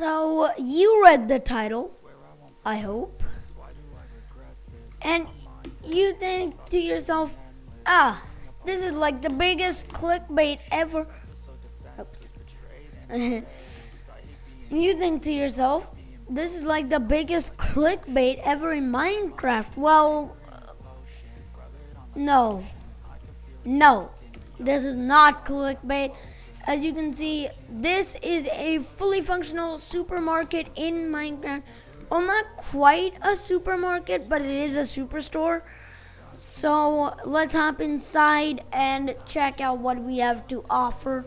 So you read the title, I hope, and you think to yourself, this is like the biggest clickbait ever. Oops. You think to yourself, this is like the biggest clickbait ever in Minecraft. Well, no, this is not clickbait. As you can see, this is a fully functional supermarket in Minecraft. Well, not quite a supermarket, but it is a superstore. So let's hop inside and check out what we have to offer.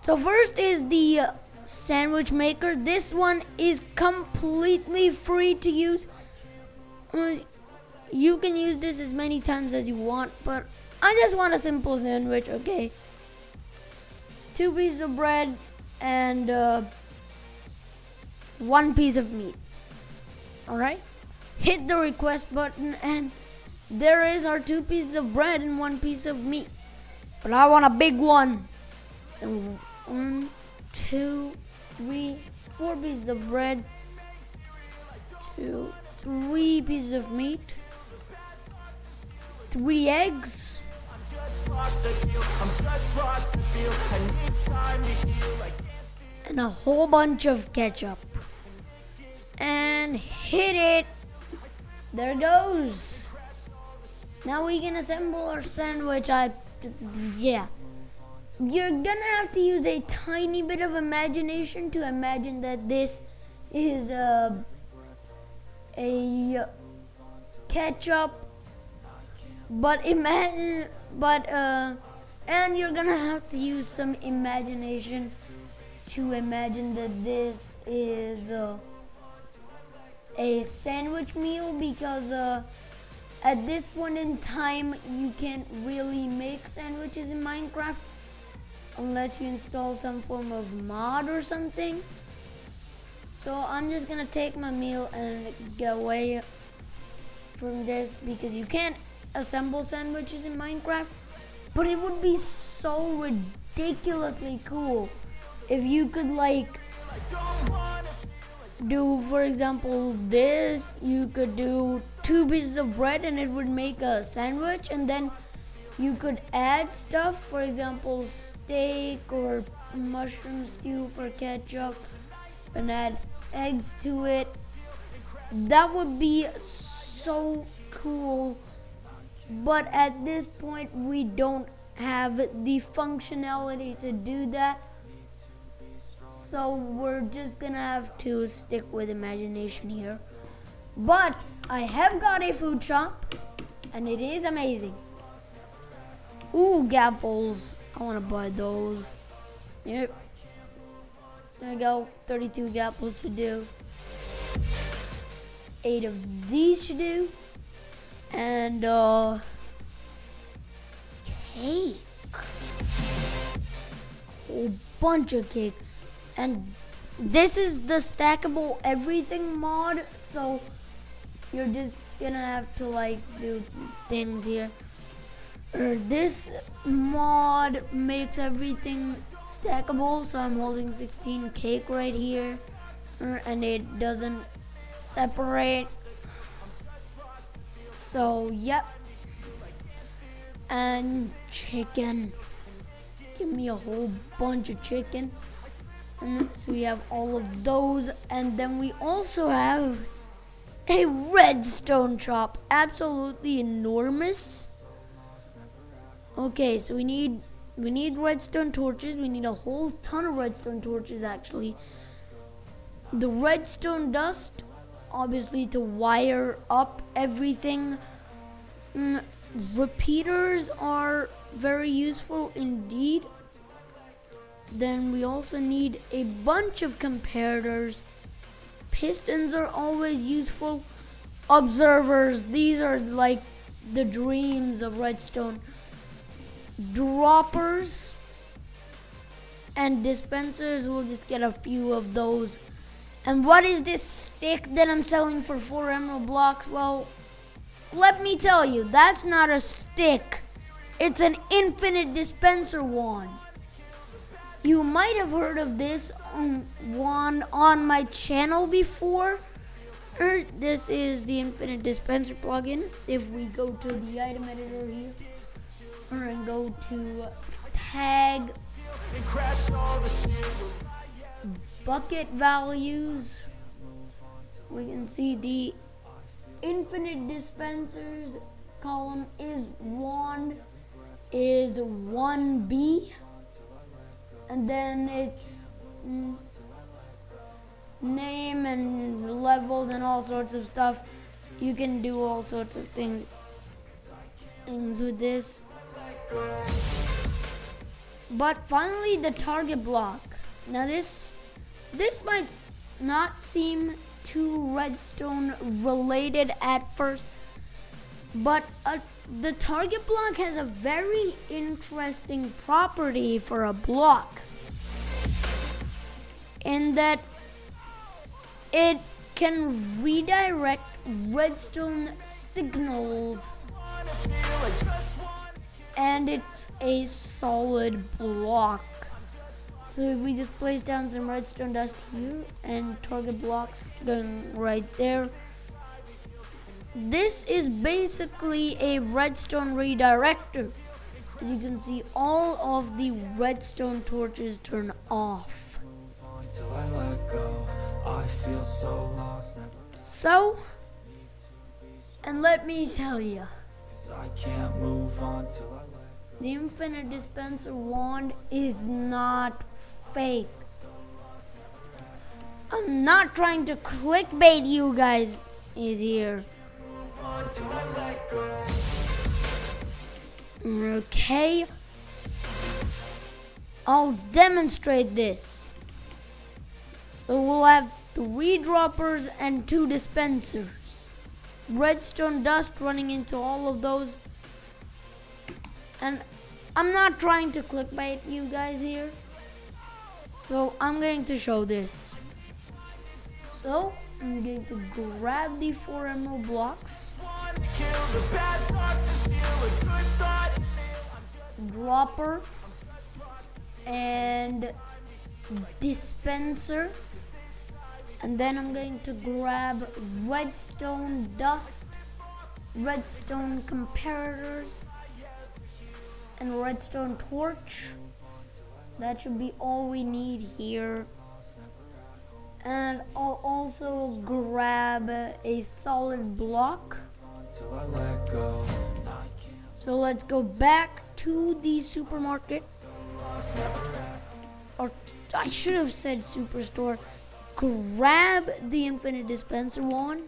So first is the sandwich maker. This one is completely free to use. You can use this as many times as you want, but I just want a simple sandwich, okay? 2 pieces of bread and 1 piece of meat. Alright? Hit the request button and there is our 2 pieces of bread and 1 piece of meat. But I want a big one. And 1, 2, 3, 4 pieces of bread. 2, 3 pieces of meat. 3 eggs. And a whole bunch of ketchup. And hit it. There goes. Now we can assemble our sandwich. Yeah. You're gonna have to use a tiny bit of imagination to imagine that this is a ketchup. And you're gonna have to use some imagination to imagine that this is a sandwich meal, because at this point in time you can't really make sandwiches in Minecraft unless you install some form of mod or something. So I'm just gonna take my meal and get away from this, because you can't assemble sandwiches in Minecraft. But it would be so ridiculously cool if you could like do, for example, this. You could do 2 pieces of bread and it would make a sandwich, and then you could add stuff, for example, steak or mushroom stew for ketchup, and add eggs to it. That would be so cool. But at this point we don't have the functionality to do that, so we're just gonna have to stick with imagination here. But I have got a food shop and it is amazing. Ooh, gapples, I want to buy those. Yep, there you go. 32 gapples should do. 8 of these should do. And cake, whole bunch of cake. And this is the stackable everything mod, so you're just gonna have to like do things here. This mod makes everything stackable, so I'm holding 16 cake right here, and it doesn't separate. So yep. And chicken, give me a whole bunch of chicken. So we have all of those, and then we also have a redstone chop, absolutely enormous. Okay, so we need redstone torches. We need a whole ton of redstone torches actually. The redstone dust, obviously, to wire up everything. Repeaters are very useful indeed. Then we also need a bunch of comparators. Pistons are always useful. Observers, these are like the dreams of redstone. Droppers and dispensers, we'll just get a few of those. And what is this stick that I'm selling for 4 emerald blocks? Well, let me tell you, that's not a stick. It's an infinite dispenser wand. You might have heard of this one on my channel before. This is the Infinite Dispenser plugin. If we go to the item editor here and go to tag bucket values, we can see the Infinite Dispensers column is 1B, and then it's name and levels and all sorts of stuff. You can do all sorts of things with this. But finally, the target block. Now this might not seem too redstone related at first, but the target block has a very interesting property for a block, in that it can redirect redstone signals, and it's a solid block. So if we just place down some redstone dust here and target blocks going right there, this is basically a redstone redirector. As you can see, all of the redstone torches turn off. So, and let me tell you, the Infinite Dispenser wand is not fake. I'm not trying to clickbait you guys is here. Okay, I'll demonstrate this. So we'll have 3 droppers and 2 dispensers. Redstone dust running into all of those. And I'm not trying to clickbait you guys here, so I'm going to show this. So I'm going to grab the 4 emerald blocks, dropper and dispenser, and then I'm going to grab redstone dust, redstone comparators, and redstone torch. That should be all we need here. And I'll also grab a solid block. So let's go back to the supermarket, or I should have said superstore. Grab the Infinite Dispenser wand,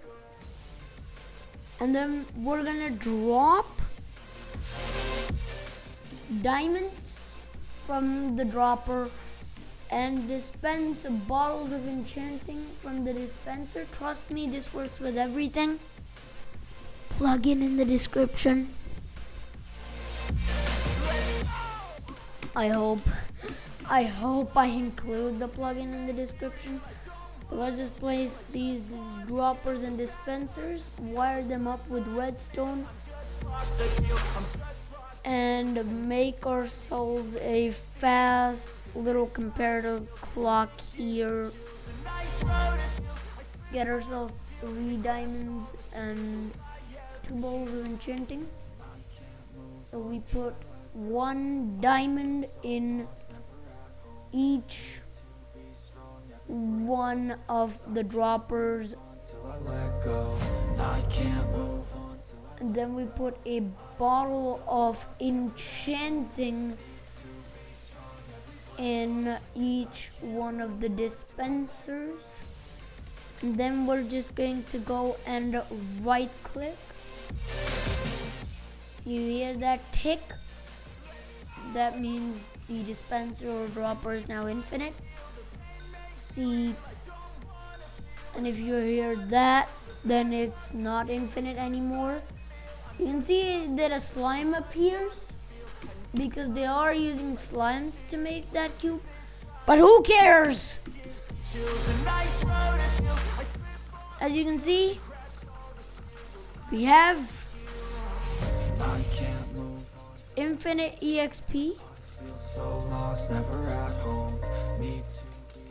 and then we're gonna drop diamonds from the dropper and dispense bottles of enchanting from the dispenser. Trust me, this works with everything. Plug-in in the description. I hope I include the plugin in the description. Let's just place these droppers and dispensers, wire them up with redstone, and make ourselves a fast little comparative clock here. Get ourselves 3 diamonds and 2 bowls of enchanting. So we put 1 diamond in each one of the droppers, and then we put a bottle of enchanting in each one of the dispensers, and then we're just going to go and right click. So you hear that tick? That means the dispenser or dropper is now infinite. See, and if you hear that, then it's not infinite anymore. You can see that a slime appears because they are using slimes to make that cube, but who cares? As you can see, we have infinite EXP, So lost, never at home.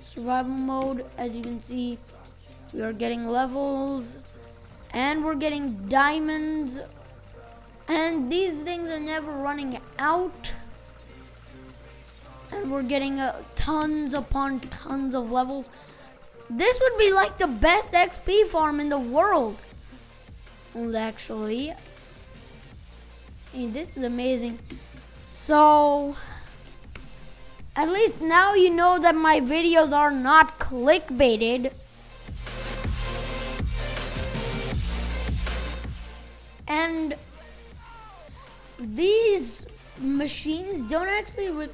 Survival mode, as you can see, we are getting levels and we're getting diamonds, and these things are never running out, and we're getting tons upon tons of levels. This would be like the best XP farm in the world. Well, actually, this is amazing. So at least now you know that my videos are not clickbaited. And these machines don't actually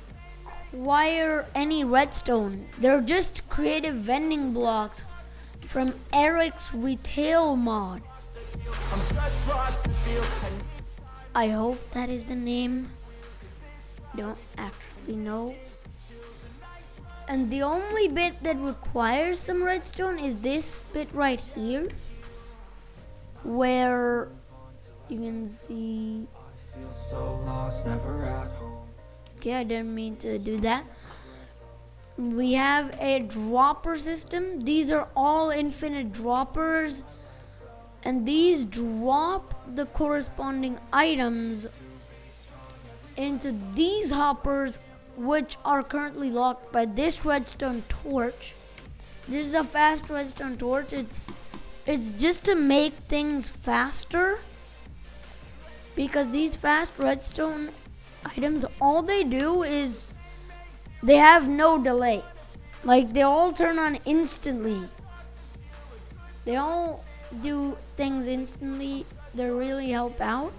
require any redstone. They're just creative vending blocks from Eric's retail mod. I hope that is the name. Don't actually know. And the only bit that requires some redstone is this bit right here, where you can see. Okay, I didn't mean to do that. We have a dropper system. These are all infinite droppers, and these drop the corresponding items into these hoppers, which are currently locked by this redstone torch. This is a fast redstone torch. It's just to make things faster, because these fast redstone items, all they do is they have no delay. Like, they all turn on instantly. They all do things instantly. They really help out.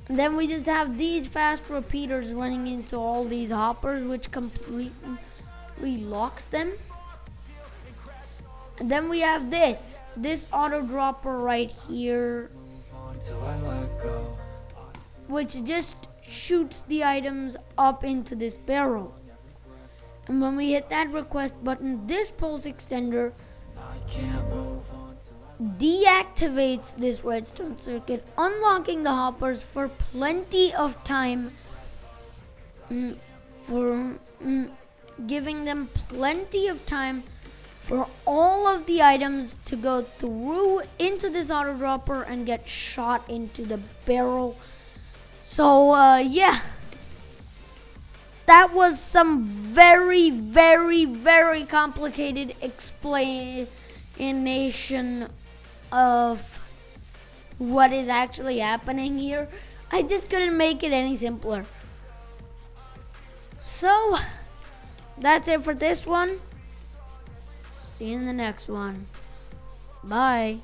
And then we just have these fast repeaters running into all these hoppers, which completely locks them. And then we have this auto dropper right here, which just shoots the items up into this barrel. And when we hit that request button, this pulse extender deactivates this redstone circuit, unlocking the hoppers for plenty of time, giving them plenty of time for all of the items to go through into this auto dropper and get shot into the barrel. So yeah, that was some very, very, very complicated explanation of what is actually happening here. I just couldn't make it any simpler. So that's it for this one. See you in the next one. Bye.